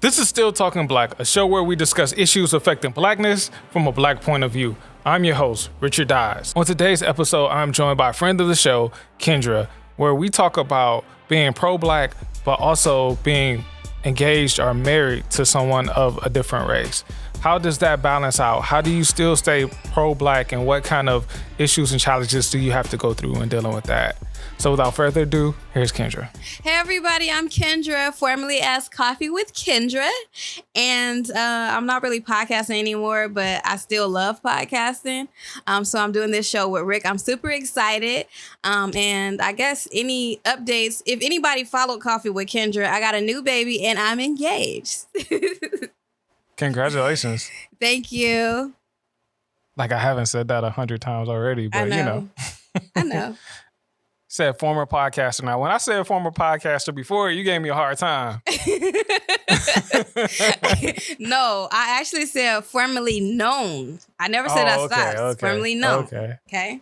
This is Still Talking Black, a show where we discuss issues affecting blackness from a black point of view. I'm your host, Richard Dyes. On today's episode, I'm joined by a friend of the show, Kendra, where we talk about being pro-black, but also being engaged or married to someone of a different race. How does that balance out? How do you still stay pro-black, and what kind of issues and challenges do you have to go through when dealing with that? So without further ado, here's Kendra. Hey everybody, I'm Kendra, formerly as Coffee with Kendra. And I'm not really podcasting anymore, but I still love podcasting. So I'm doing this show with Rick. I'm super excited. And I guess any updates, if anybody followed Coffee with Kendra, I got a new baby and I'm engaged. Congratulations. Thank you. Like, I haven't said that 100 times already, but I know. Said former podcaster. Now, when I said former podcaster before, you gave me a hard time. No, I actually said formerly known. I never said I stopped. Okay. Formerly known. Okay.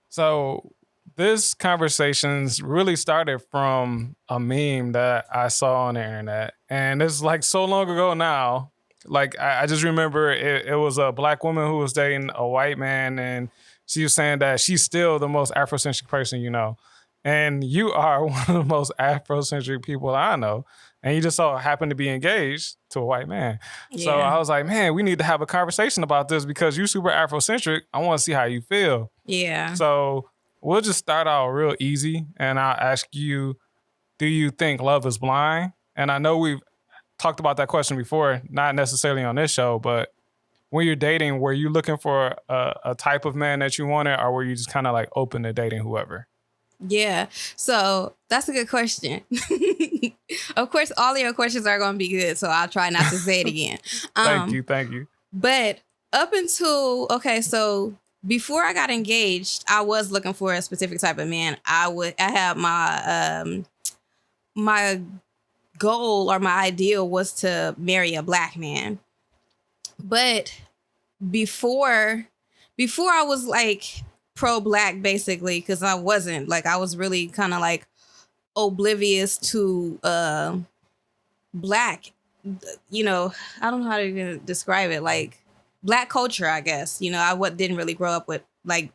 So this conversation's really started from a meme that I saw on the internet. And it's like so long ago now. Like, I just remember it was a black woman who was dating a white man, and she was saying that she's still the most Afrocentric person you know. And you are one of the most Afrocentric people I know. And you just so happen to be engaged to a white man. Yeah. So I was like, man, we need to have a conversation about this because you're super Afrocentric. I want to see how you feel. Yeah. So we'll just start out real easy. And I'll ask you, do you think love is blind? And I know we've talked about that question before, not necessarily on this show, but when you're dating, were you looking for a type of man that you wanted, or were you just kind of like open to dating whoever? Yeah. So that's a good question. Of course, all of your questions are going to be good, so I'll try not to say it again. Thank you. But up until, so before I got engaged, I was looking for a specific type of man. I had my, my goal or my ideal was to marry a black man. But before I was like pro-black, basically, because I wasn't, like, I was really kind of like oblivious to black, I don't know how to even describe it, like black culture, I guess. I didn't really grow up with like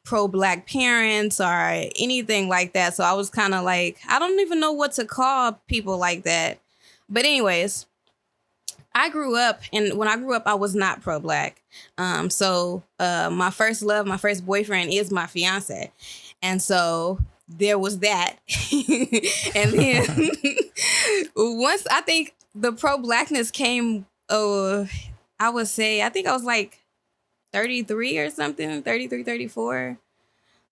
pro-black parents or anything like that. So I was kind of like, I don't even know what to call people like that. But anyways, I grew up, and when I grew up, I was not pro-black. So my first love, my first boyfriend is my fiancé. And so there was that. And then once I think the pro-blackness came, I would say, I think I was like 33 or something, 33, 34.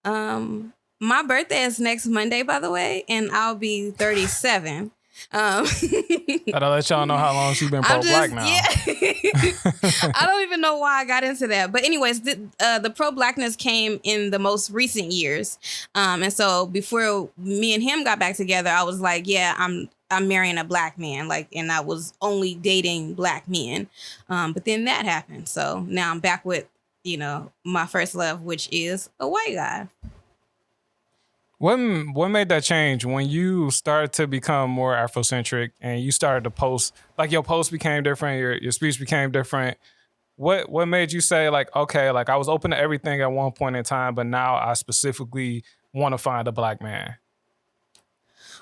My birthday is next Monday, by the way, and I'll be 37. Gotta let y'all know how long she's been pro-black now. Yeah. I don't even know why I got into that. But anyways, the pro-blackness came in the most recent years. And so before me and him got back together, I was like, yeah, I'm marrying a black man. Like, and I was only dating black men. But then that happened. So now I'm back with, my first love, which is a white guy. What made that change when you started to become more Afrocentric and you started to post, like your post became different, your speech became different? What made you say, like, okay, like I was open to everything at one point in time, but now I specifically want to find a black man?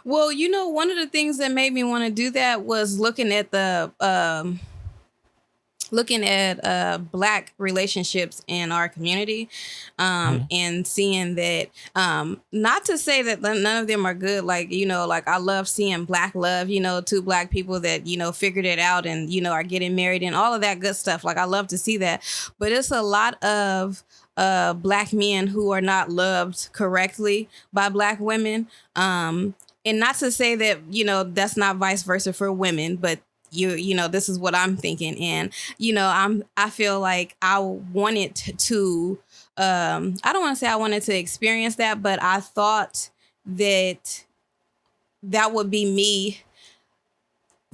Well, one of the things that made me want to do that was looking at black relationships in our community, and seeing that, not to say that none of them are good. Like, like I love seeing black love, two black people that, figured it out and, are getting married and all of that good stuff. Like, I love to see that. But it's a lot of black men who are not loved correctly by black women. And not to say that, that's not vice versa for women, but this is what I'm thinking. And, I feel like I wanted to, I don't want to say I wanted to experience that, but I thought that would be me,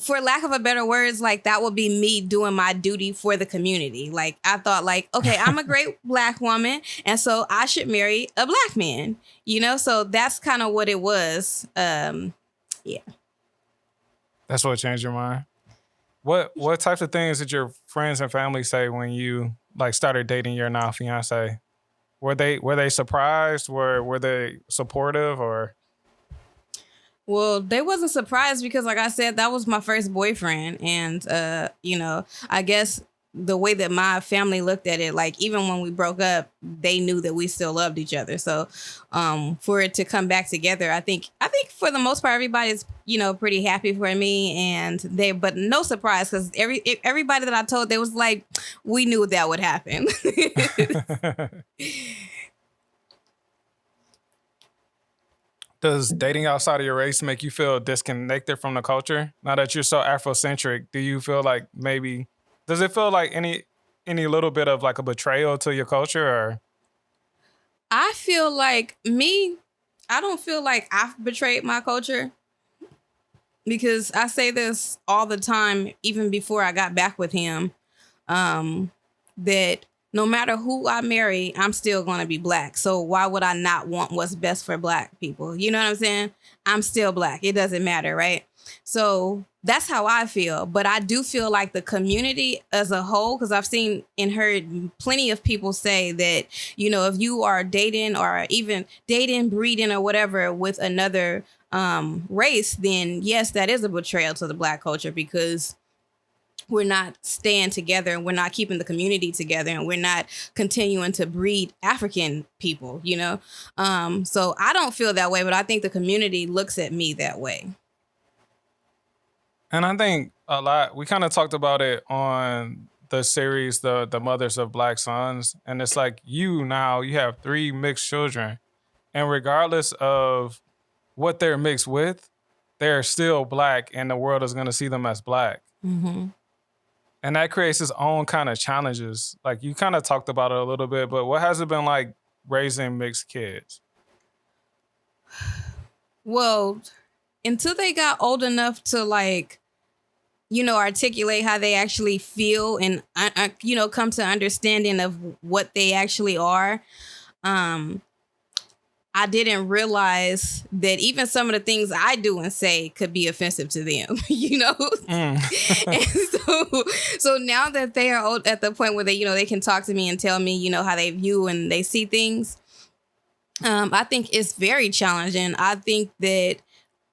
for lack of a better words, like that would be me doing my duty for the community. Like, I thought like, okay, I'm a great black woman, and so I should marry a black man, so that's kind of what it was. Yeah. That's what changed your mind. What types of things did your friends and family say when you like started dating your now fiance? Were they surprised? Were they supportive or? Well, they wasn't surprised because, like I said, that was my first boyfriend, and I guess the way that my family looked at it, like even when we broke up, they knew that we still loved each other. So, for it to come back together, I think for the most part, everybody's pretty happy for me, and but no surprise because everybody that I told, they was like, we knew that would happen. Does dating outside of your race make you feel disconnected from the culture? Now that you're so Afrocentric, do you feel like maybe does it feel like any little bit of like a betrayal to your culture or I feel like I don't feel like I've betrayed my culture because I say this all the time, even before I got back with him, that no matter who I marry, I'm still going to be black. So why would I not want what's best for black people? You know what I'm saying? I'm still black. It doesn't matter, right? So that's how I feel. But I do feel like the community as a whole, because I've seen and heard plenty of people say that, if you are dating or even dating, breeding or whatever with another race, then yes, that is a betrayal to the black culture because we're not staying together and we're not keeping the community together and we're not continuing to breed African people, So I don't feel that way, but I think the community looks at me that way. and I think a lot we kind of talked about it on the series the Mothers of Black Sons and it's like you have 3 mixed children and regardless of what they're mixed with, they're still black and the world is going to see them as black. Mm-hmm. And that creates its own kind of challenges. Like you kind of talked about it a little bit, but what has it been like raising mixed kids? Well, until they got old enough to articulate how they actually feel and, come to understanding of what they actually are. I didn't realize that even some of the things I do and say could be offensive to them, And so now that they are old at the point where they can talk to me and tell me, how they view and they see things. I think it's very challenging. I think that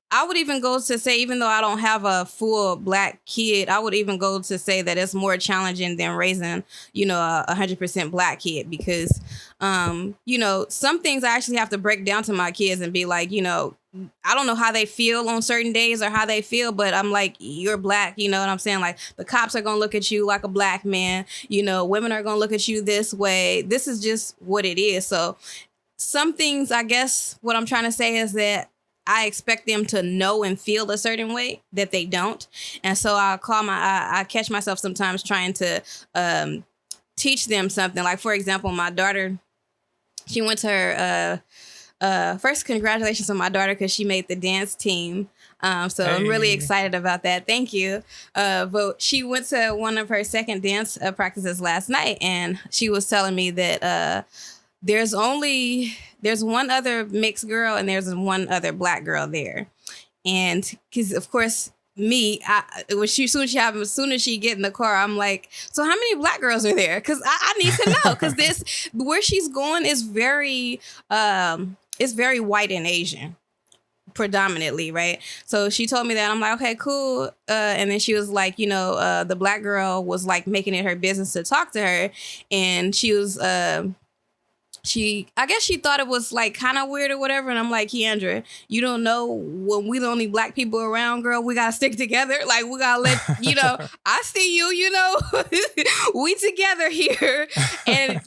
I would even go to say, even though I don't have a full black kid, I would even go to say that it's more challenging than raising, a 100% black kid because, some things I actually have to break down to my kids and be like, I don't know how they feel on certain days or how they feel, but I'm like, you're black, you know what I'm saying? Like the cops are going to look at you like a black man, women are going to look at you this way. This is just what it is. So some things, I guess what I'm trying to say is that I expect them to know and feel a certain way that they don't. And so I catch myself sometimes trying to teach them something. Like, for example, my daughter, she went to her first, congratulations on my daughter because she made the dance team. So hey. I'm really excited about that. Thank you. But she went to one of her second dance practices last night and she was telling me that there's one other mixed girl and there's one other black girl there. And because, of course, as soon as she get in the car, I'm like, so how many black girls are there? Because I need to know because where she's going is very white and Asian. Predominantly, right? So she told me that. I'm like, okay, cool. And then she was like, the black girl was like making it her business to talk to her. And she was... I guess she thought it was like kind of weird or whatever. And I'm like, Kendra, you don't know when we the only black people around, girl, we got to stick together. Like we got to let, I see you, we together here. And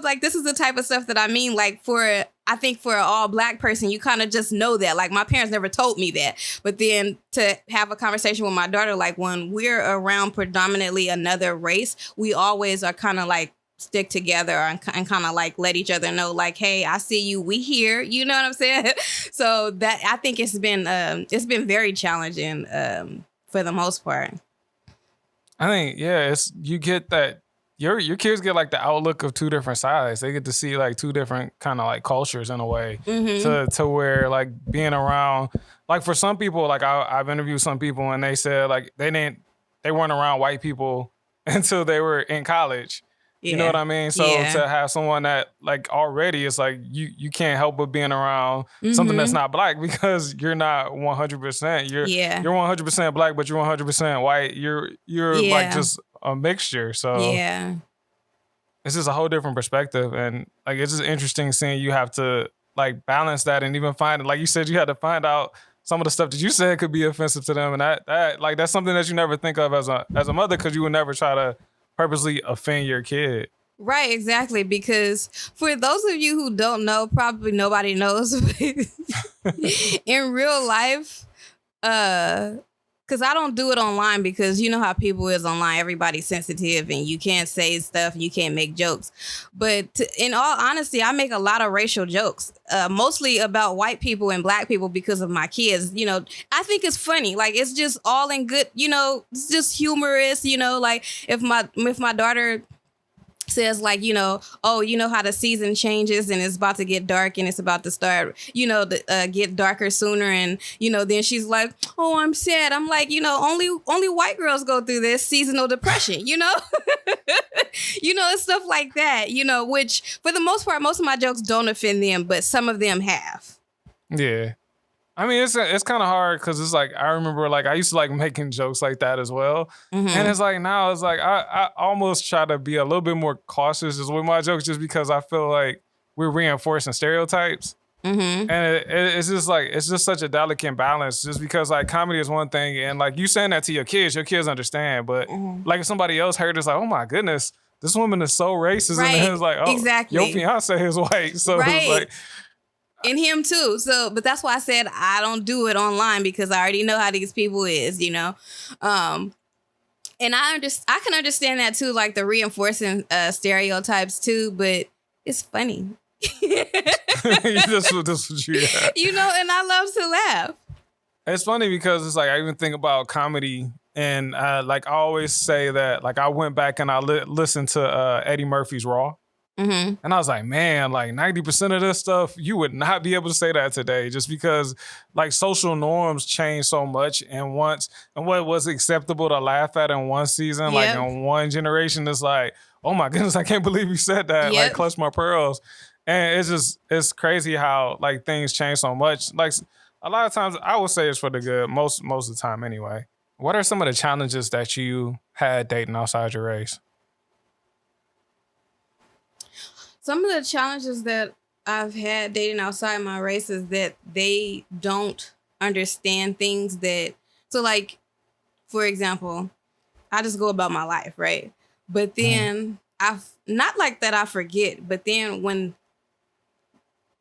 like this is the type of stuff that I mean, like I think for an all black person, you kind of just know that. Like my parents never told me that. But then to have a conversation with my daughter, like when we're around predominantly another race, we always are kind of like, stick together and kind of like let each other know like, hey, I see you, we here, you know what I'm saying? So that I think it's been very challenging for the most part. I think, yeah, you get that your kids get like the outlook of two different sides. They get to see like two different kind of like cultures in a way, to where like being around, like for some people, like I've interviewed some people and they said like they weren't around white people until they were in college. You know what I mean? So Yeah. to have someone that like already, it's like you can't help but being around something that's not black, because you're not 100%. You're 100% black, but you're 100% white. You're like just a mixture. So it's just a whole different perspective, and like it's just interesting seeing you have to like balance that, and even find, like you said, you had to find out some of the stuff that you said could be offensive to them, and that like that's something that you never think of as a mother, because you would never try to purposely offend your kid. Right, exactly. Because for those of you who don't know, probably nobody knows, in real life, because I don't do it online, because you know how people is online. Everybody's sensitive and you can't say stuff, you can't make jokes. But in all honesty, I make a lot of racial jokes, mostly about white people and black people because of my kids. You know, I think it's funny. Like, it's just all in good, you know, it's just humorous, you know, like if my daughter says like, you know, oh, you know how the season changes and it's about to get dark and it's about to start, you know, get darker sooner, and you know, then she's like, oh, I'm sad. I'm like, you know, only white girls go through this seasonal depression, you know. You know, it's stuff like that, you know, which for the most part, most of my jokes don't offend them, but some of them have. Yeah. I mean, it's kind of hard, because it's like, I remember like I used to like making jokes like that as well. And it's like now it's like I almost try to be a little bit more cautious with my jokes, just because I feel like we're reinforcing stereotypes. And it's just like, it's just such a delicate balance, just because like comedy is one thing, and like you saying that to your kids understand. But like if somebody else heard it, it's like, oh my goodness, this woman is so racist. Right. And it's like, oh, exactly. your fiance is white. So right. it's like, and him too. So, but that's why I said I don't do it online, because I already know how these people is, you know. And I can understand that too, like the reinforcing stereotypes too. But it's funny. That's what you got. You know, and I love to laugh. It's funny because it's like I even think about comedy, and like I always say that like I went back and I listened to Eddie Murphy's Raw. And I was like, man, like 90% of this stuff, you would not be able to say that today, just because like social norms change so much. And what was acceptable to laugh at in one season, like in one generation, is like, oh my goodness, I can't believe you said that. Like, clutch my pearls. And it's crazy how like things change so much. Like a lot of times I would say it's for the good, most of the time anyway. What are some of the challenges that you had dating outside your race? Some of the challenges that I've had dating outside my race is that they don't understand things that, so like, for example, I just go about my life, right? But then not like that I forget, but then when,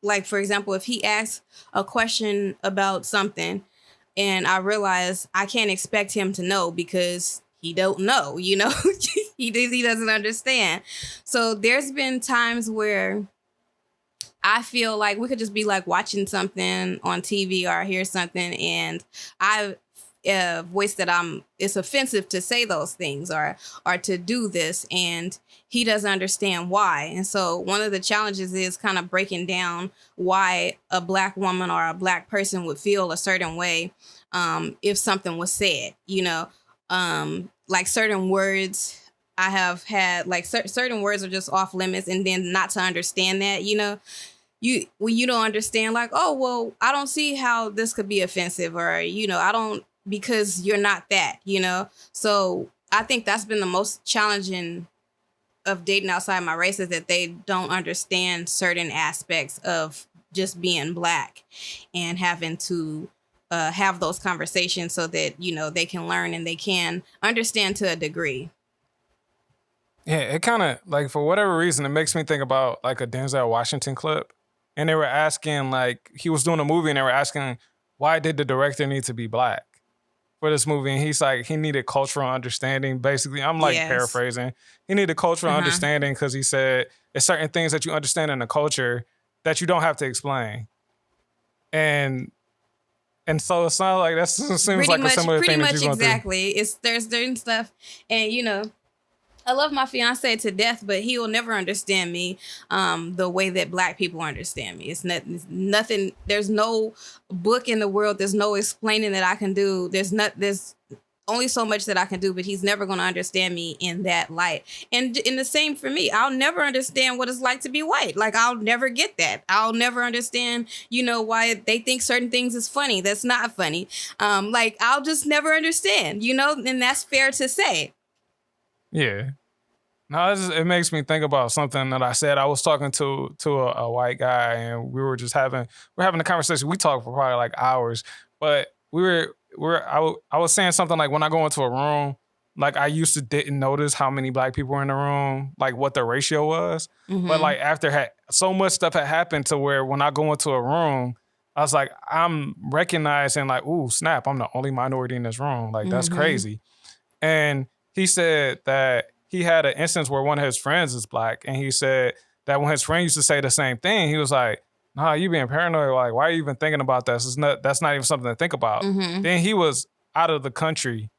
like, for example, if he asks a question about something and I realize I can't expect him to know because he don't know, you know, he doesn't understand. So there's been times where I feel like we could just be like watching something on TV or hear something, and I voice that it's offensive to say those things or to do this, and he doesn't understand why. And so one of the challenges is kind of breaking down why a Black woman or a Black person would feel a certain way if something was said, you know. Like certain words I have had, like certain words are just off limits, and then not to understand that, you know, when you don't understand, like, oh, well, I don't see how this could be offensive, or, you know, I don't, because you're not that, you know. So I think that's been the most challenging of dating outside my race, is that they don't understand certain aspects of just being Black and having to have those conversations so that, you know, they can learn and they can understand to a degree. Yeah, it kind of, like, for whatever reason, it makes me think about like a Denzel Washington clip. And they were asking, like, he was doing a movie and they were asking, why did the director need to be Black for this movie? And he's like, he needed cultural understanding. Basically, I'm like paraphrasing. He needed cultural understanding because he said there's certain things that you understand in the culture that you don't have to explain. And so it sounds like that seems like a similar thing that you're going through. Exactly. There's certain stuff, and you know, I love my fiance to death, but he will never understand me the way that Black people understand me. It's nothing. There's no book in the world. There's no explaining that I can do. There's only so much that I can do, but he's never going to understand me in that light. And in the same for me, I'll never understand what it's like to be white. Like, I'll never get that. I'll never understand, why they think certain things is funny. That's not funny. Like, I'll just never understand, and that's fair to say. Yeah. No, it makes me think about something that I said. I was talking to a white guy, and we're having a conversation. We talked for probably like hours, but I was saying something like, when I go into a room, like, I used to didn't notice how many Black people were in the room, like what the ratio was. Mm-hmm. But like after so much stuff had happened to where when I go into a room, I was like, I'm recognizing like, ooh, snap, I'm the only minority in this room. Like, that's crazy. And he said that he had an instance where one of his friends is Black, and he said that when his friend used to say the same thing, he was like, nah, you being paranoid. Like, why are you even thinking about this? That's not even something to think about. Mm-hmm. Then he was out of the country,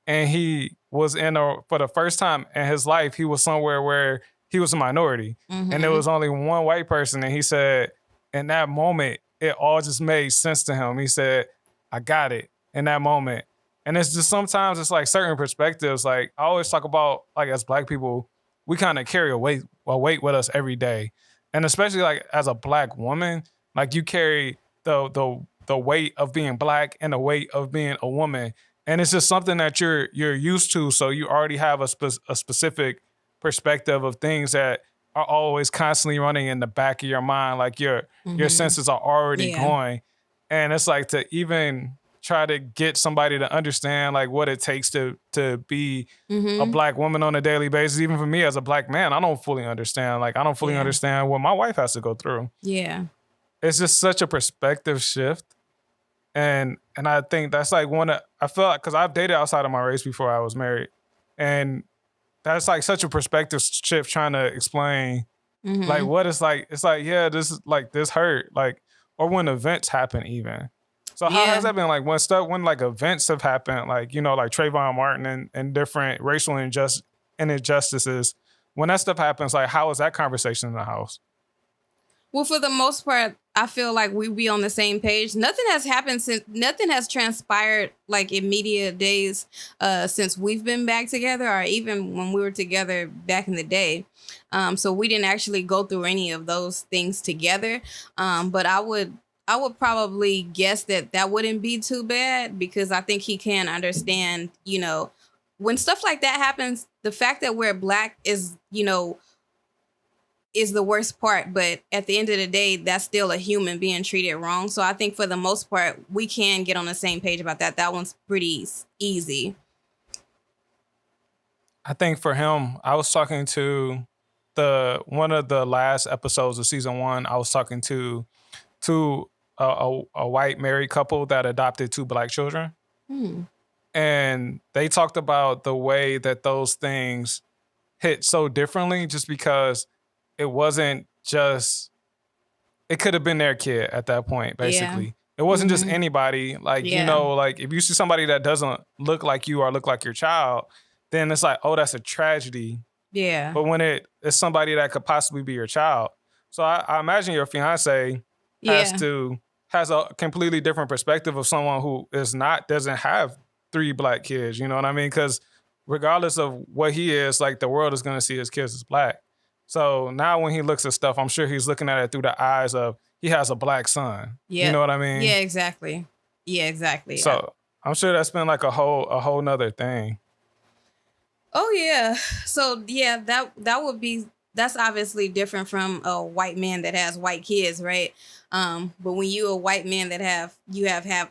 and he was for the first time in his life, he was somewhere where he was a minority. Mm-hmm. And there was only one white person. And he said, in that moment, it all just made sense to him. He said, I got it in that moment. And it's just sometimes it's like certain perspectives. Like, I always talk about, like, as Black people, we kind of carry a weight with us every day. And especially like as a Black woman, like, you carry the weight of being Black and the weight of being a woman. And it's just something that you're used to. So you already have a specific perspective of things that are always constantly running in the back of your mind. Like, your senses are already going. And it's like, to even try to get somebody to understand like what it takes to be a Black woman on a daily basis. Even for me as a Black man, I don't fully understand. Like, I don't fully understand what my wife has to go through. Yeah. It's just such a perspective shift. And I think that's like I feel like, because I've dated outside of my race before I was married. And that's like such a perspective shift, trying to explain like what it's like. It's like, yeah, this hurt. Like, or when events happen even. So how has that been, like, when like events have happened, like, like Trayvon Martin and different racial injustices, when that stuff happens, like, how is that conversation in the house? Well, for the most part, I feel like we be on the same page. Nothing has transpired like immediate days since we've been back together, or even when we were together back in the day. So we didn't actually go through any of those things together. But I would probably guess that wouldn't be too bad, because I think he can understand, when stuff like that happens, the fact that we're Black is the worst part. But at the end of the day, that's still a human being treated wrong. So I think for the most part, we can get on the same page about that. That one's pretty easy. I think for him, I was talking to one of the last episodes of season 1. I was talking to a white married couple that adopted 2 Black children. And they talked about the way that those things hit so differently, just because it wasn't just, it could have been their kid at that point, basically. Yeah. It wasn't just anybody. Like, like, if you see somebody that doesn't look like you or look like your child, then it's like, oh, that's a tragedy. Yeah. But when it's somebody that could possibly be your child. So I imagine your fiance has a completely different perspective of someone who doesn't have 3 Black kids. You know what I mean? Because regardless of what he is, like, the world is going to see his kids as Black. So now when he looks at stuff, I'm sure he's looking at it through the eyes of, he has a Black son. Yeah. You know what I mean? Yeah, exactly. So I'm sure that's been like a whole nother thing. Oh yeah. So yeah, that's obviously different from a white man that has white kids, right? But when you a white man that have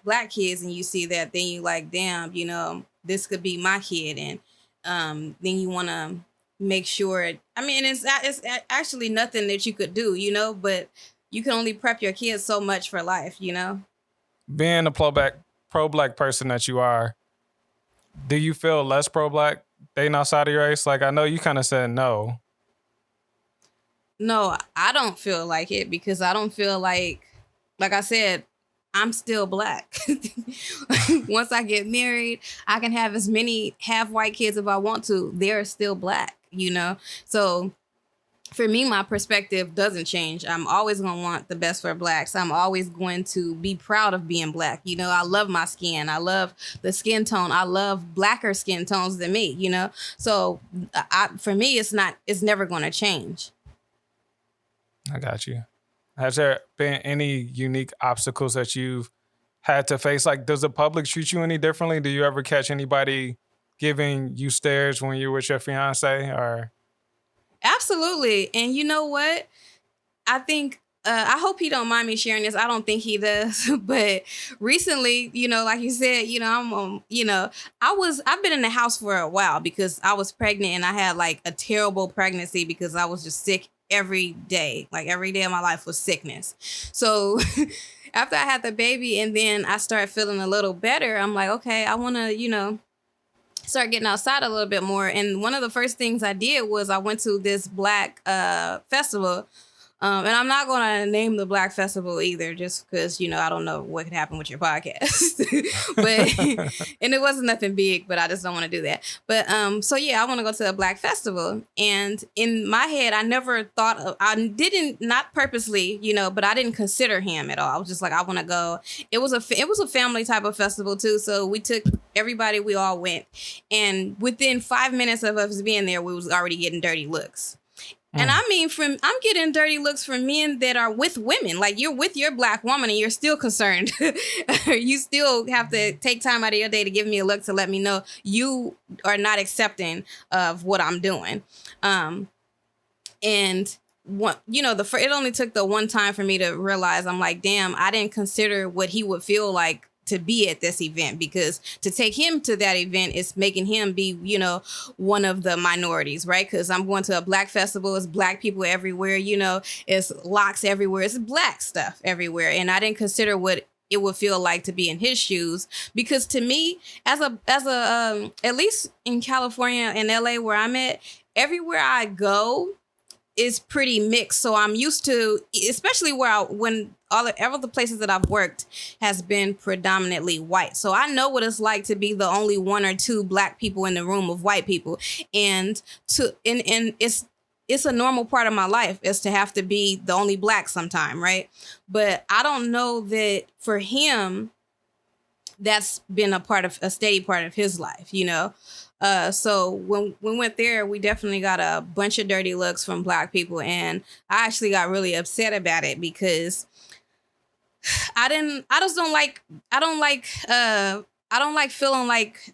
Black kids, and you see that, then you like, damn, this could be my kid. And then you want to make sure, I mean, it's actually nothing that you could do, but you can only prep your kids so much for life, Being a pro-Black person that you are, do you feel less pro-Black dating outside of your race? Like, I know you kind of said no. No, I don't feel like it, because I don't feel like I said, I'm still Black. Once I get married, I can have as many half white kids if I want to. They're still Black. you know? So for me, my perspective doesn't change. I'm always going to want the best for blacks. I'm always going to be proud of being black. You know, I love my skin. I love the skin tone. I love blacker skin tones than me, you know? So for me, it's never going to change. I got you. Has there been any unique obstacles that you've had to face? Like, does the public treat you any differently? Do you ever catch anybody giving you stares when you're with your fiance? Or Absolutely. And you know what? I think I hope he don't mind me sharing this. I don't think he does, but recently, you know, like you said, you know, I've been in the house for a while because I was pregnant and I had like a terrible pregnancy because I was just sick every day. Like every day of my life was sickness. So after I had the baby and then I started feeling a little better, I'm like, okay, I want to, you know, start getting outside a little bit more. And one of the first things I did was I went to this black festival. And I'm not going to name the black festival either, just because, you know, I don't know what could happen with your podcast. But and it wasn't nothing big, but I just don't want to do that. But so yeah, I want to go to a black festival. And in my head, I never thought of, I didn't, not purposely, you know, but I didn't consider him at all. I was just like, I want to go. It was a family type of festival too. So we took everybody, we all went. And within 5 minutes of us being there, we was already getting dirty looks. And I mean, I'm getting dirty looks from men that are with women. Like you're with your black woman and you're still concerned. You still have to take time out of your day to give me a look to let me know you are not accepting of what I'm doing. And what, you know, it only took the one time for me to realize I'm like, damn, I didn't consider what he would feel like to be at this event, because to take him to that event is making him be, you know, one of the minorities, right? Because I'm going to a black festival, it's black people everywhere, you know, it's locks everywhere, it's black stuff everywhere. And I didn't consider what it would feel like to be in his shoes, because to me, as a at least in California and LA where I'm at, everywhere I go is pretty mixed. So I'm used to, especially when all the places that I've worked has been predominantly white. So I know what it's like to be the only one or two black people in the room of white people. And it's a normal part of my life is to have to be the only black sometime, right? But I don't know that for him, that's been a steady part of his life, you know? So when we went there, we definitely got a bunch of dirty looks from black people. And I actually got really upset about it because I don't like feeling like,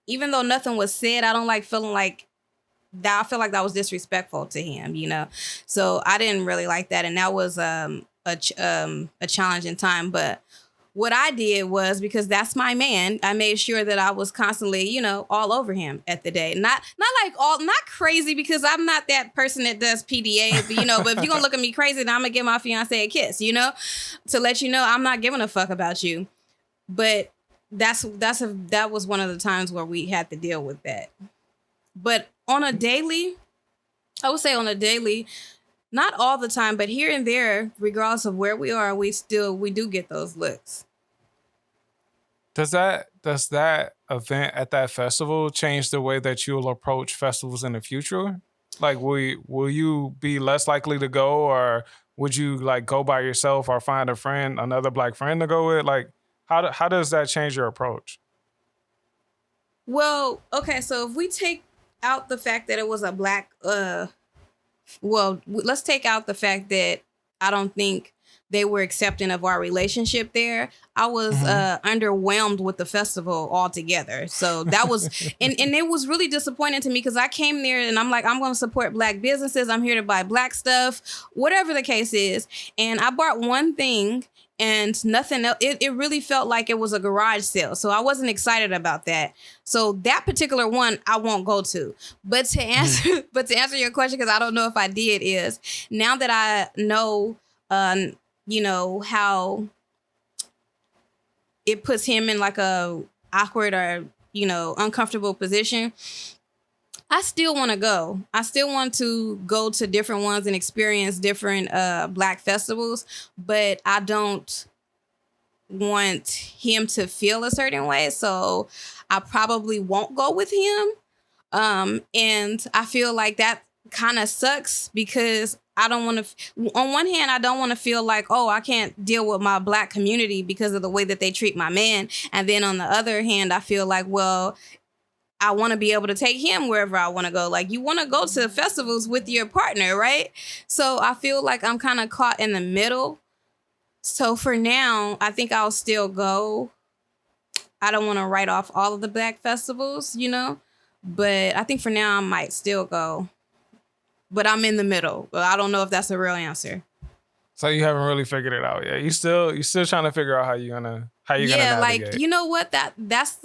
even though nothing was said, I don't like feeling like that. I feel like that was disrespectful to him, you know? So I didn't really like that. And that was a challenging time. But what I did was, because that's my man, I made sure that I was constantly, you know, all over him at the day. Not crazy, because I'm not that person that does PDA, but, you know, but if you're going to look at me crazy, then I'm going to give my fiance a kiss, you know, to let you know I'm not giving a fuck about you. But that was one of the times where we had to deal with that. But I would say on a daily, not all the time, but here and there, regardless of where we are, we do get those looks. Does that event at that festival change the way that you'll approach festivals in the future? Like, will you be less likely to go, or would you like go by yourself or find another black friend to go with? Like, how does that change your approach? Well, okay, so if we take out the fact that it was a black, let's take out the fact that I don't think they were accepting of our relationship there. I was underwhelmed with the festival altogether. So that was, and it was really disappointing to me, because I came there and I'm like, I'm going to support black businesses. I'm here to buy black stuff, whatever the case is. And I bought one thing and nothing else. It really felt like it was a garage sale. So I wasn't excited about that. So that particular one I won't go to. But to answer your question, because I don't know if I did, is now that I know, you know, how it puts him in like a awkward or, you know, uncomfortable position, I still want to go. I still want to go to different ones and experience different black festivals, but I don't want him to feel a certain way. So I probably won't go with him. And I feel like that kind of sucks because I don't want to, on one hand, I don't want to feel like, oh, I can't deal with my Black community because of the way that they treat my man. And then on the other hand, I feel like, well, I want to be able to take him wherever I want to go. Like, you want to go to festivals with your partner, right? So I feel like I'm kind of caught in the middle. So for now, I think I'll still go. I don't want to write off all of the Black festivals, but I think for now I might still go. But I'm in the middle. I don't know if that's a real answer. So you haven't really figured it out yet. You still trying to figure out how you're gonna navigate. Like, you know what? That's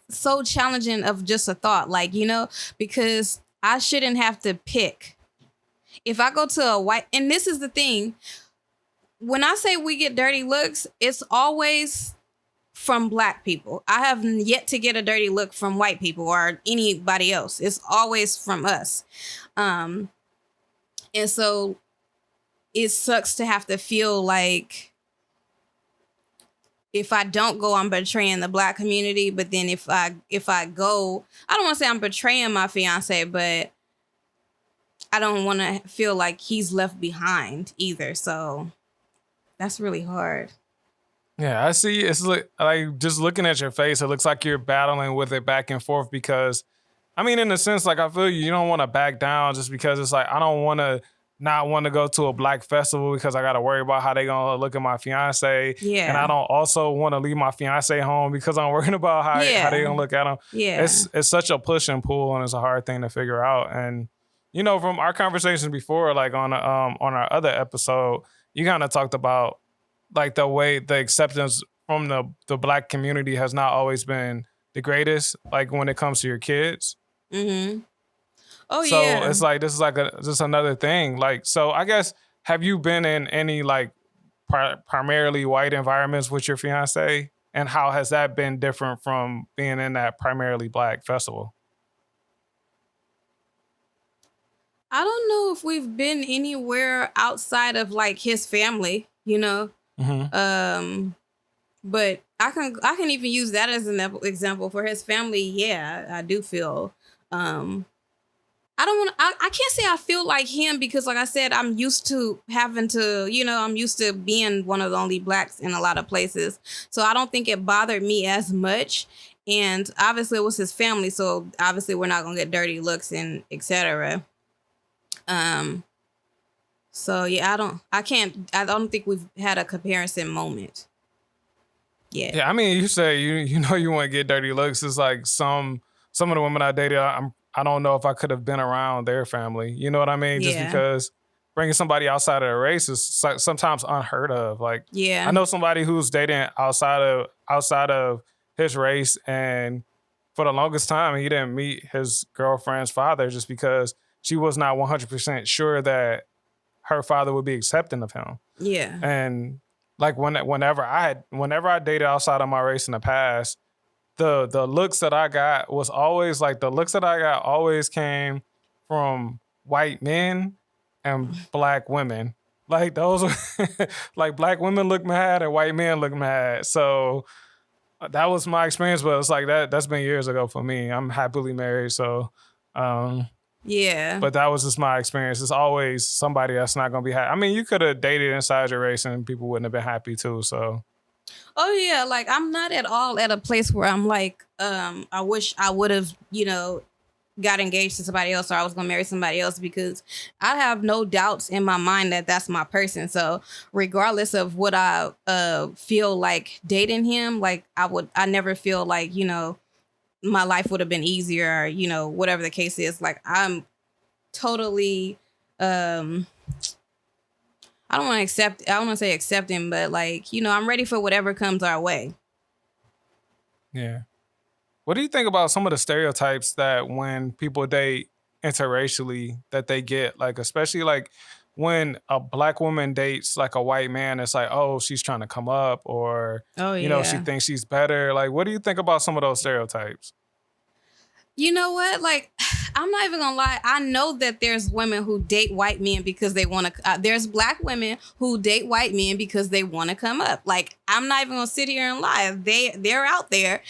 so challenging of just a thought. Like, because I shouldn't have to pick. If I go to a white, and this is the thing, when I say we get dirty looks, it's always from Black people. I have yet to get a dirty look from white people or anybody else. It's always from us. And so it sucks to have to feel like if I don't go, I'm betraying the Black community. But then if I go, I don't want to say I'm betraying my fiance, but I don't want to feel like he's left behind either. So that's really hard. Yeah, I see. It's like just looking at your face, it looks like you're battling with it back and forth because, I mean, in a sense, like I feel you don't want to back down just because it's like I don't want to not want to go to a Black festival because I got to worry about how they gonna look at my fiance. Yeah. And I don't also want to leave my fiance home because I'm worrying about how they gonna look at him. Yeah. It's such a push and pull and it's a hard thing to figure out. And from our conversations before, like on our other episode, you kind of talked about like the way the acceptance from the Black community has not always been the greatest, like when it comes to your kids. Mm-hmm. Oh, so yeah. So it's like, this is like just another thing. Like, so I guess, have you been in any like primarily white environments with your fiance? And how has that been different from being in that primarily Black festival? I don't know if we've been anywhere outside of like his family, Mm-hmm. But I can even use that as an example for his family. Yeah, I do feel. I don't want. I can't say I feel like him because, like I said, I'm used to having to. I'm used to being one of the only Blacks in a lot of places, so I don't think it bothered me as much. And obviously, it was his family, so obviously, we're not gonna get dirty looks and etc. So yeah, I don't think we've had a comparison moment. Yeah. Yeah, I mean, you say you want to get dirty looks. It's like some of the women I dated, I don't know if I could have been around their family. You know what I mean? Just because bringing somebody outside of the race is sometimes unheard of. Like, I know somebody who's dating outside of his race, and for the longest time, he didn't meet his girlfriend's father just because she was not 100% sure that her father would be accepting of him. Yeah. And like whenever I dated outside of my race in the past, the looks that I got was always like always came from white men and Black women. Like those like Black women look mad and white men look mad. So that was my experience, but it's like that's been years ago for me. I'm happily married, so yeah. But that was just my experience. It's always somebody that's not gonna be happy. I mean, you could have dated inside your race and people wouldn't have been happy too. So oh yeah, like I'm not at all at a place where I'm like, I wish I would have, got engaged to somebody else or I was gonna marry somebody else because I have no doubts in my mind that that's my person. So regardless of what I feel like dating him, like I never feel like, my life would have been easier, or, whatever the case is. Like I'm totally I don't want to say accepting, but like, I'm ready for whatever comes our way. Yeah. What do you think about some of the stereotypes that when people date interracially that they get, like, especially like when a Black woman dates like a white man, it's like, oh, she's trying to come up or, she thinks she's better. Like, what do you think about some of those stereotypes? You know what? Like, I'm not even gonna lie. I know that there's women who date white men because they want to. There's black women who date white men because they want to come up. Like, I'm not even gonna sit here and lie. They're out there.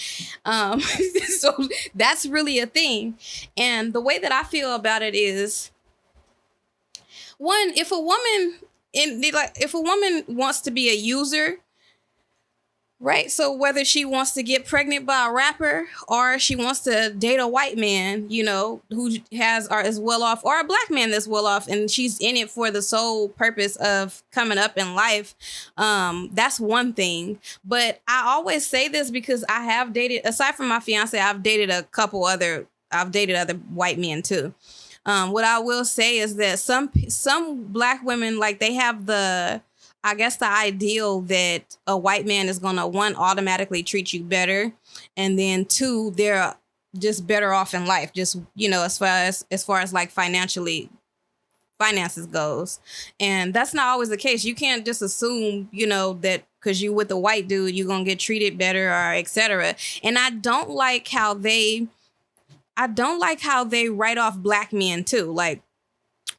So that's really a thing. And the way that I feel about it is, one, if a woman wants to be a user, right? So whether she wants to get pregnant by a rapper or she wants to date a white man, you know, who has or is well off, or a black man that's well off, and she's in it for the sole purpose of coming up in life, that's one thing. But I always say this because I have dated, aside from my fiance, I've dated other white men too. What I will say is that some black women, like, they have the ideal that a white man is gonna, one, automatically treat you better, and then two, they're just better off in life, just, you know, as far as like finances goes. And that's not always the case. You can't just assume, you know, that because you with a white dude you're gonna get treated better or etc. And I don't like how they write off black men too. Like,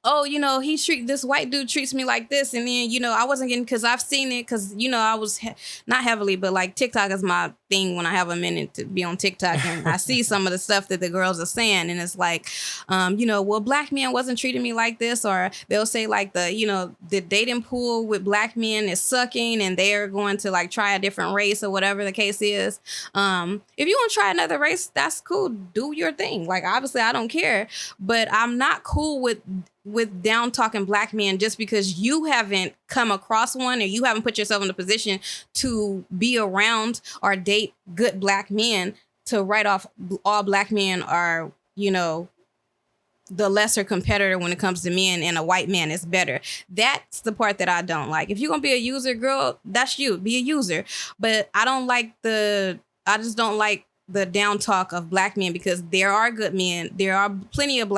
oh, you know, this white dude treats me like this. And then, you know, I wasn't getting, because I've seen it, because, you know, I was not heavily, but like TikTok is my thing when I have a minute to be on TikTok. And I see some of the stuff that the girls are saying. And it's like, you know, well, black men wasn't treating me like this. Or they'll say like the dating pool with black men is sucking and they're going to like try a different race or whatever the case is. If you want to try another race, that's cool. Do your thing. Like, obviously I don't care, but I'm not cool with down talking black men just because you haven't come across one or you haven't put yourself in a position to be around or date good black men, to write off all black men are, you know, the lesser competitor when it comes to men, and a white man is better. That's the part that I don't like. If you're gonna be a user, girl, that's you. Be a user. But I just don't like the down talk of black men, because there are good men. There are plenty of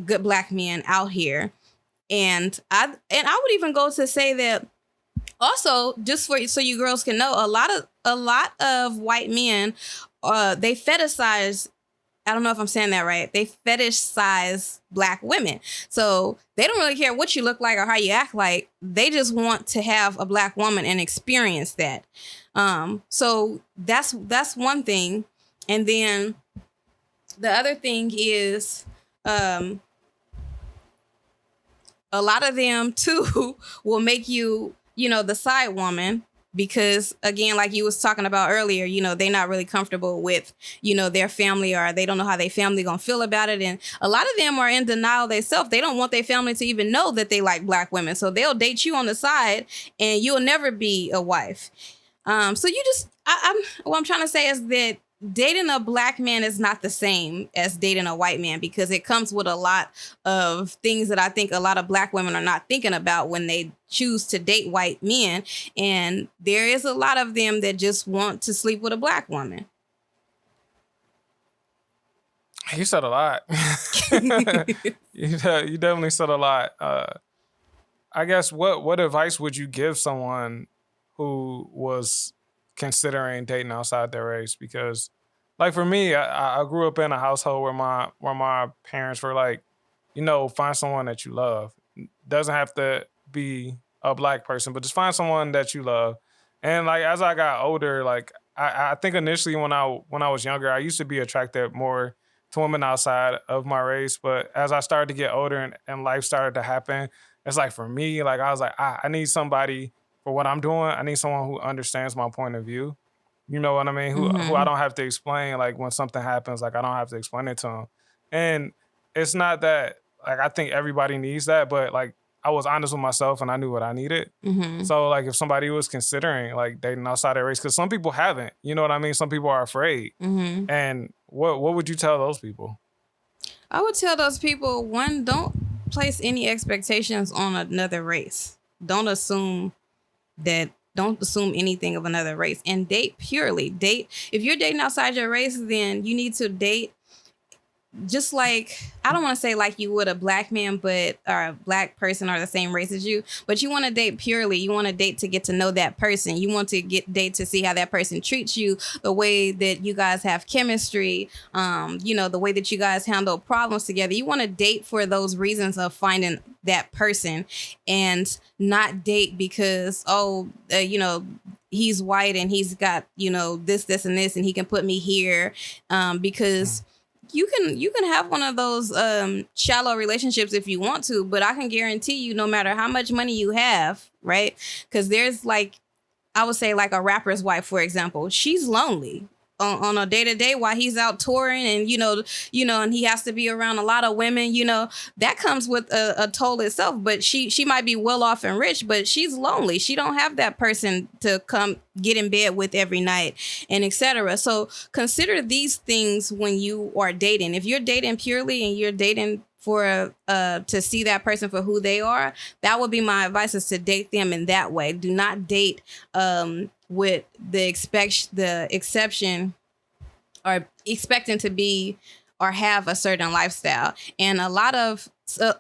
good black men out here. And I would even go to say that also, just so you girls can know, a lot of white men, they fetishize, I don't know if I'm saying that right, they fetishize black women. So they don't really care what you look like or how you act like. They just want to have a black woman and experience that. So that's one thing. And then the other thing is, a lot of them too will make you, you know, the side woman, because again, like you was talking about earlier, you know, they're not really comfortable with, you know, their family, or they don't know how their family gonna feel about it. And a lot of them are in denial themselves. They don't want their family to even know that they like black women. So they'll date you on the side and you'll never be a wife. So you just, what I'm trying to say is that dating a black man is not the same as dating a white man, because it comes with a lot of things that I think a lot of black women are not thinking about when they choose to date white men. And there is a lot of them that just want to sleep with a black woman. You said a lot. You definitely said a lot. I guess what advice would you give someone who was considering dating outside their race? Because, like, for me, I grew up in a household where my parents were like, you know, find someone that you love. Doesn't have to be a black person, but just find someone that you love. And like, as I got older, like I think initially when I was younger, I used to be attracted more to women outside of my race. But as I started to get older and life started to happen, it's like, for me, like, I was like, I need somebody for what I'm doing. I need someone who understands my point of view. You know what I mean? Who I don't have to explain. Like, when something happens, like, I don't have to explain it to them. And it's not that, like, I think everybody needs that, but like, I was honest with myself and I knew what I needed. Mm-hmm. So like, if somebody was considering like dating outside their race, because some people haven't, you know what I mean? Some people are afraid. Mm-hmm. And what would you tell those people? I would tell those people, one, don't place any expectations on another race. Don't assume anything of another race, and date purely. If you're dating outside your race, then you need to date just like, I don't want to say like you would a black man, but or a black person or the same race as you, but you want to date purely. You want to date to get to know that person. You want to date to see how that person treats you, the way that you guys have chemistry, the way that you guys handle problems together. You want to date for those reasons of finding that person, and not date because he's white and he's got this and this and he can put me here, because you can have one of those shallow relationships if you want to, but I can guarantee you, no matter how much money you have, right? Because there's like, I would say like a rapper's wife, for example, she's lonely on a day-to-day while he's out touring, and and he has to be around a lot of women. That comes with a toll itself. But she might be well off and rich, but she's lonely. She don't have that person to come get in bed with every night, and etc. So consider these things when you are dating. If you're dating purely and you're dating for to see that person for who they are, that would be my advice, is to date them in that way. Do not date with the exception or expecting to be or have a certain lifestyle. And a lot of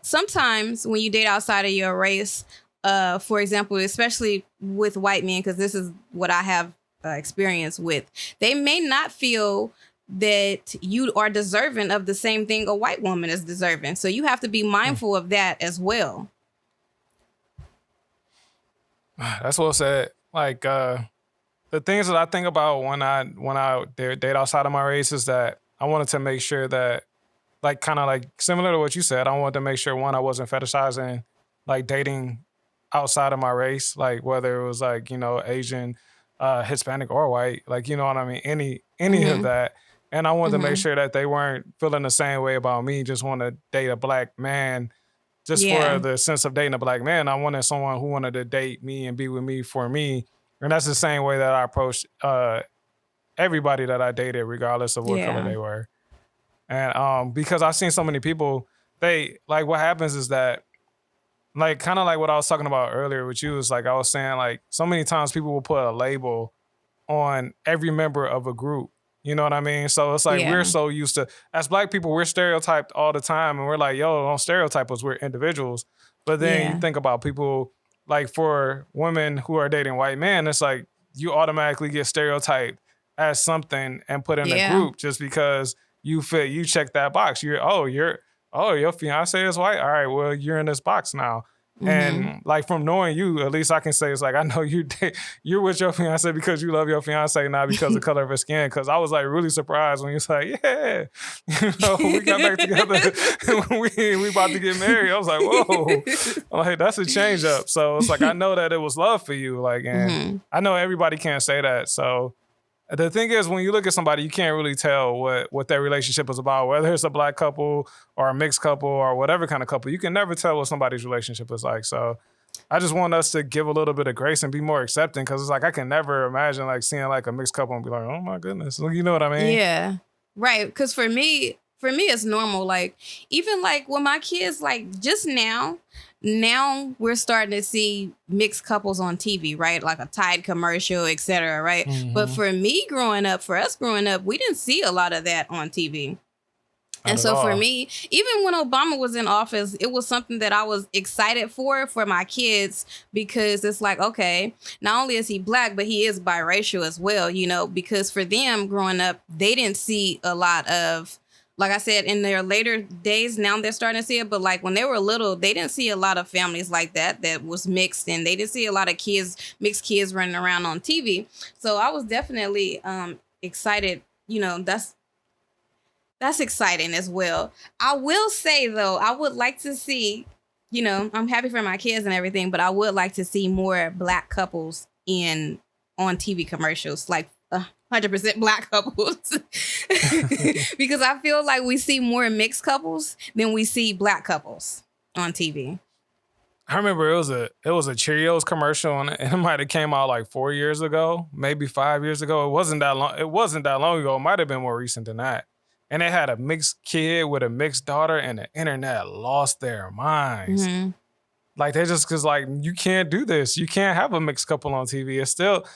sometimes when you date outside of your race, for example, especially with white men, because this is what I have experience with, they may not feel that you are deserving of the same thing a white woman is deserving. So you have to be mindful of that as well. That's well said. Like, the things that I think about when I date outside of my race is that I wanted to make sure that, like, kind of like similar to what you said, I wanted to make sure, one, I wasn't fetishizing like dating outside of my race, like whether it was like, Asian, Hispanic or white, like, you know what I mean? Any of that. And I wanted to make sure that they weren't feeling the same way about me, just want to date a black man just for the sense of dating a black man. I wanted someone who wanted to date me and be with me for me. And that's the same way that I approached everybody that I dated, regardless of what color they were. And because I've seen so many people, they like, what happens is that, like, kind of like what I was talking about earlier with you, is like, I was saying, like, so many times people will put a label on every member of a group. You know what I mean? So it's like, we're so used to, as black people, we're stereotyped all the time. And we're like, yo, don't stereotype us, we're individuals. But then you think about people, like, for women who are dating white men, it's like you automatically get stereotyped as something and put in a group just because you check that box. Your fiance is white. All right, well, you're in this box now. And like, from knowing you, at least I can say, it's like, I know you're with your fiance because you love your fiance, not because of the color of her skin. Because I was like really surprised when you was like, we got back together and we about to get married. I was like, whoa, I'm like, that's a change up. So it's like, I know that it was love for you, like, and I know everybody can't say that. So the thing is, when you look at somebody, you can't really tell what their relationship is about, whether it's a black couple or a mixed couple or whatever kind of couple. You can never tell what somebody's relationship is like. So I just want us to give a little bit of grace and be more accepting, because it's like, I can never imagine like seeing like a mixed couple and be like, oh my goodness. You know what I mean? Yeah. Right. Because for me, it's normal. Like, even like with my kids, like just now we're starting to see mixed couples on TV, right? Like a Tide commercial, etc. Right. But for us growing up, we didn't see a lot of that on TV. And so for me, even when Obama was in office, it was something that I was excited for my kids, because it's like, okay, not only is he black, but he is biracial as well, because for them growing up, they didn't see a lot of, like I said, in their later days, now they're starting to see it. But like when they were little, they didn't see a lot of families like that was mixed, and they didn't see a lot of mixed kids running around on TV. So I was definitely excited. That's exciting as well. I will say, though, I would like to see, I'm happy for my kids and everything, but I would like to see more black couples on TV commercials, like 100% black couples. Because I feel like we see more mixed couples than we see black couples on TV. I remember it was a Cheerios commercial, and it might have came out like 4 years ago, maybe 5 years ago. It wasn't that long ago. It might have been more recent than that. And they had a mixed kid with a mixed daughter, and the internet lost their minds. Like, they just, because like, you can't do this. You can't have a mixed couple on TV. It's still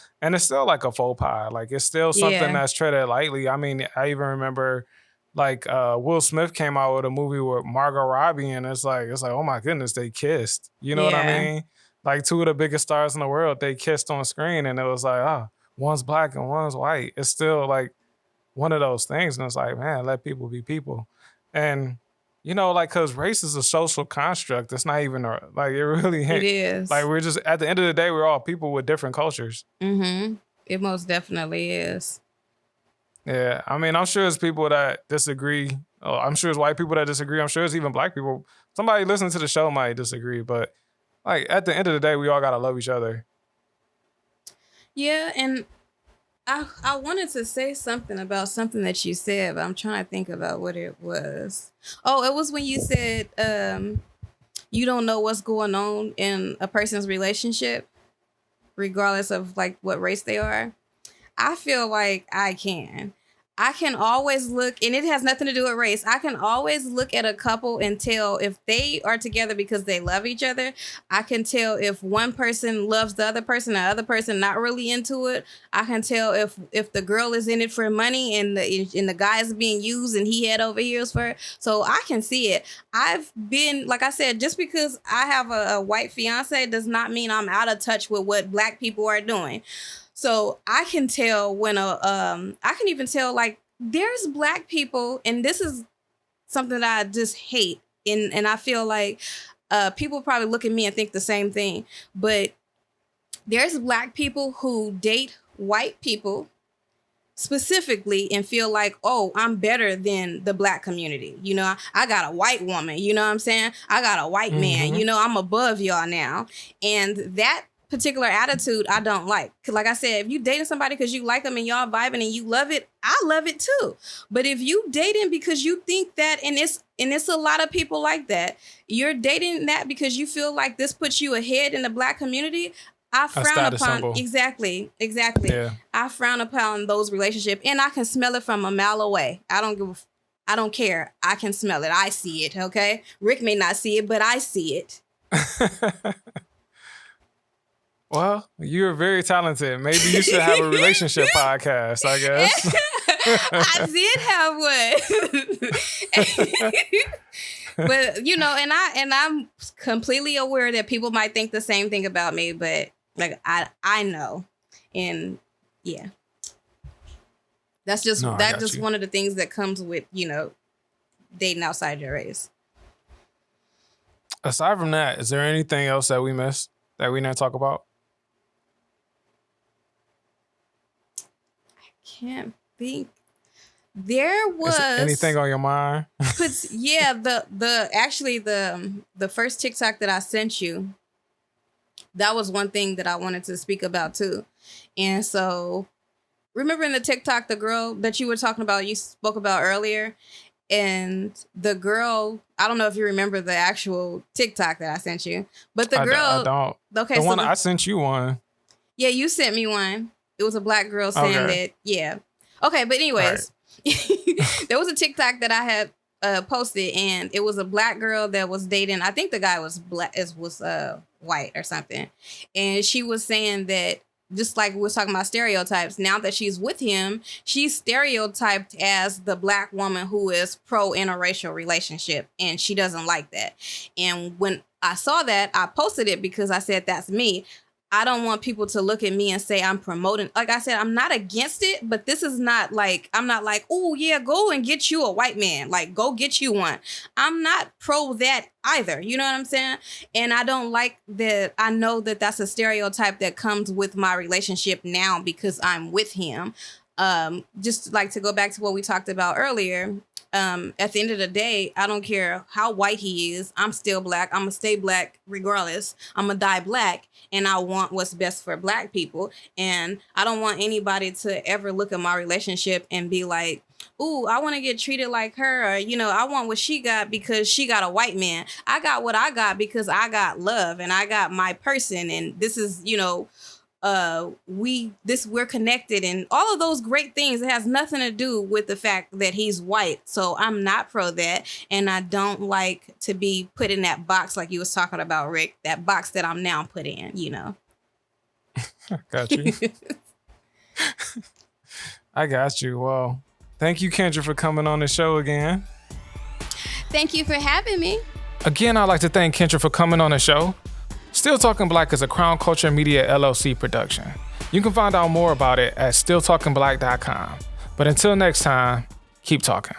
like a faux pas. Like, it's still something that's treated lightly. I mean, I even remember like Will Smith came out with a movie with Margot Robbie, and it's like oh my goodness, they kissed. You know what I Yeah. mean? Like two of the biggest stars in the world, they kissed on screen, and it was like, oh, one's black and one's white. It's still like one of those things, and it's like, man, let people be people, and you know, like, cause race is a social construct. It's not even like it really It ain't. is. Like we're just at the end of the day, we're all people with different cultures. It most definitely is. Yeah, I mean, I'm sure there's people that disagree. Oh, I'm sure there's white people that disagree. I'm sure there's even black people. Somebody listening to the show might disagree, but like at the end of the day, we all gotta love each other. Yeah, and I wanted to say something about something that you said, but I'm trying to think about what it was. Oh, it was when you said you don't know what's going on in a person's relationship, regardless of like what race they are. I feel like I can. I can always look, and it has nothing to do with race. I can always look at a couple and tell if they are together because they love each other. I can tell if one person loves the other person, the other person not really into it. I can tell if the girl is in it for money and the guy is being used and he head over heels for it. So I can see it. I've been, like I said, just because I have a white fiance does not mean I'm out of touch with what black people are doing. So I can tell when I can even tell like there's black people, and this is something that I just hate, and I feel like people probably look at me and think the same thing, but there's black people who date white people specifically and feel like, oh, I'm better than the black community. You know, I got a white woman, you know what I'm saying? I got a white man, you know, I'm above y'all now. And that particular attitude I don't like. Cause like I said, if you dating somebody because you like them and y'all vibing and you love it, I love it too. But if you dating because you think that, and it's a lot of people like that, you're dating that because you feel like this puts you ahead in the black community, I frown upon symbol. Exactly. Yeah. I frown upon those relationships, and I can smell it from a mile away. I don't care. I can smell it. I see it. Okay. Rick may not see it, but I see it. Well, you're very talented. Maybe you should have a relationship podcast, I guess. I did have one. But you know, and I'm completely aware that people might think the same thing about me, but like I know. And yeah. That's just one of the things that comes with, you know, dating outside your race. Aside from that, is there anything else that we missed that we didn't talk about? Can't think. There was anything on your mind? Yeah, the first TikTok that I sent you, that was one thing that I wanted to speak about too. And so, remember in the TikTok, the girl that you were talking about, you spoke about earlier, and the girl, I don't know if you remember the actual TikTok that I sent you, but the girl, I don't. Okay, the one I sent you one. Yeah, you sent me one. It was a black girl saying that, yeah. Okay, but anyways, there was a TikTok that I had posted, and it was a black girl that was dating, I think the guy was white or something. And she was saying that, just like we were talking about stereotypes, now that she's with him, she's stereotyped as the black woman who is pro interracial relationship, and she doesn't like that. And when I saw that, I posted it because I said, that's me. I don't want people to look at me and say I'm promoting. Like I said, I'm not against it, but this is not like, I'm not like, oh yeah, go and get you a white man. Like, go get you one. I'm not pro that either. You know what I'm saying? And I don't like that. I know that that's a stereotype that comes with my relationship now because I'm with him. Just like to go back to what we talked about earlier. At the end of the day, I don't care how white he is. I'm still black. I'm going to stay black regardless. I'm going to die black. And I want what's best for black people. And I don't want anybody to ever look at my relationship and be like, ooh, I want to get treated like her. Or, you know, I want what she got because she got a white man. I got what I got because I got love and I got my person. And this is, you know, we're connected and all of those great things. It has nothing to do with the fact that he's white. So I'm not pro that. And I don't like to be put in that box like you was talking about, Rick, that box that I'm now put in, you know. Got you. I got you. Well, Thank you, Kendra, for coming on the show again. Thank you for having me. Again, I'd like to thank Kendra for coming on the show. Still Talking Black is a Crown Culture Media LLC production. You can find out more about it at stilltalkingblack.com. But until next time, keep talking.